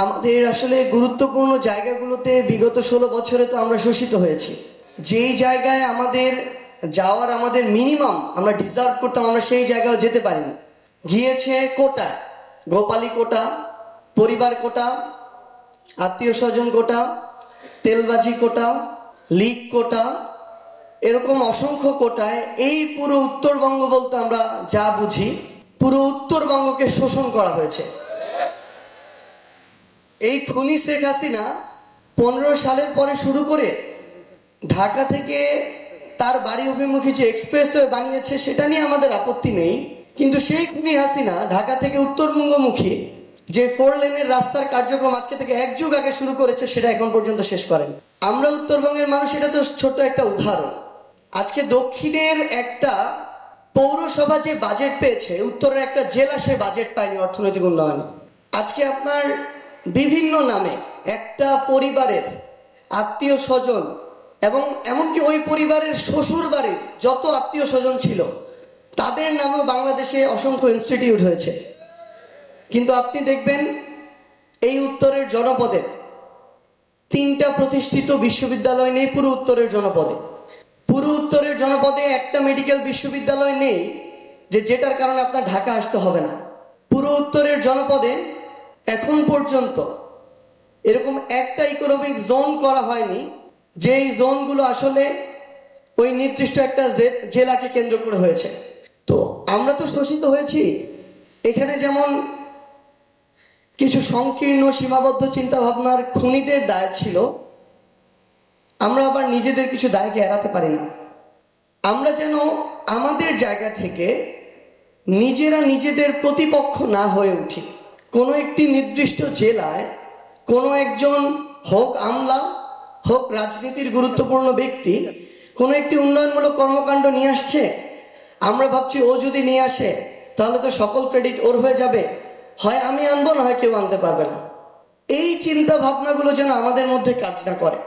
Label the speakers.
Speaker 1: আমাদের আসলে গুরুত্বপূর্ণ জায়গাগুলোতে বিগত 16 বছরে তো আমরা শোষিত হয়েছি। যেই জায়গায় আমাদের যাওয়ার আমাদের মিনিমাম আমরা ডিজার্ভ করতাম, আমরা সেই জায়গায় যেতে পারিনি। গিয়েছে কোটা, গোপালী কোটা, পরিবার কোটা, আত্মীয় স্বজন কোটা, তেলবাজি কোটা, লীগ কোটা, এরকম অসংখ্য কোটায় এই পুরো উত্তরবঙ্গ বলতে আমরা যা বুঝি, পুরো উত্তরবঙ্গকে শোষণ করা হয়েছে। এই খুনি শেখ হাসিনা 15 সালের পরে শুরু করে ঢাকা থেকে তার বাড়ি অভিমুখী যে এক্সপ্রেসওয়ে বানিয়েছে সেটা নিয়ে আমাদের আপত্তি নেই, কিন্তু সেই খুনি হাসিনা ঢাকা থেকে উত্তরবঙ্গমুখী যে 4 লেনের রাস্তার কার্যক্রম আজকে থেকে 1 যুগ আগে শুরু করেছে সেটা এখন পর্যন্ত শেষ করেন। আমরা উত্তরবঙ্গের মানুষ, এটা তো ছোট্ট একটা উদাহরণ। আজকে দক্ষিণের একটা পৌরসভা যে বাজেট পেয়েছে, উত্তরের একটা জেলা সে বাজেট পায়নি অর্থনৈতিক উন্নয়নে। আজকে আপনার বিভিন্ন নামে একটা পরিবারের আত্মীয় স্বজন এবং এমনকি ওই পরিবারের শ্বশুর বাড়ির যত আত্মীয় স্বজন ছিল তাদের নামেও বাংলাদেশে অসংখ্য ইনস্টিটিউট হয়েছে। কিন্তু আপনি দেখবেন এই উত্তরের জনপদে 3টা প্রতিষ্ঠিত বিশ্ববিদ্যালয় নেই। পুরো উত্তরের জনপদে, পুরো উত্তরের জনপদে একটা মেডিকেল বিশ্ববিদ্যালয় নেই যেটার কারণে আপনার ঢাকা আসতে হবে না। পুরো উত্তরের জনপদে এখন পর্যন্ত এরকম একটা ইকোনমিক জোন করা হয়নি যেই জোনগুলো আসলে ওই নির্দিষ্ট একটা জেলাকে কেন্দ্র করে হয়েছে। তো আমরা তো শোষিত হয়েছি। এখানে যেমন কিছু সংকীর্ণ সীমাবদ্ধ চিন্তা ভাবনার খুনিদের দায় ছিল, আমরা আবার নিজেদের কিছু দায়কে এড়াতে পারি না। আমরা যেন আমাদের জায়গা থেকে নিজেরা নিজেদের প্রতিপক্ষ না হয়ে উঠি। কোনো একটি নির্দিষ্ট জেলায় কোনো একজন, হোক আমলা হোক রাজনীতির গুরুত্বপূর্ণ ব্যক্তি, কোনো একটি উন্নয়নমূলক কর্মকাণ্ড নিয়ে আসছে, আমরা ভাবছি ও যদি নিয়ে আসে তাহলে তো সকল ক্রেডিট ওর হয়ে যাবে, হয় আমি আনবো না হয় কেউ আনতে পারবে না। এই চিন্তা ভাবনাগুলো যেন আমাদের মধ্যে কাজ না করে।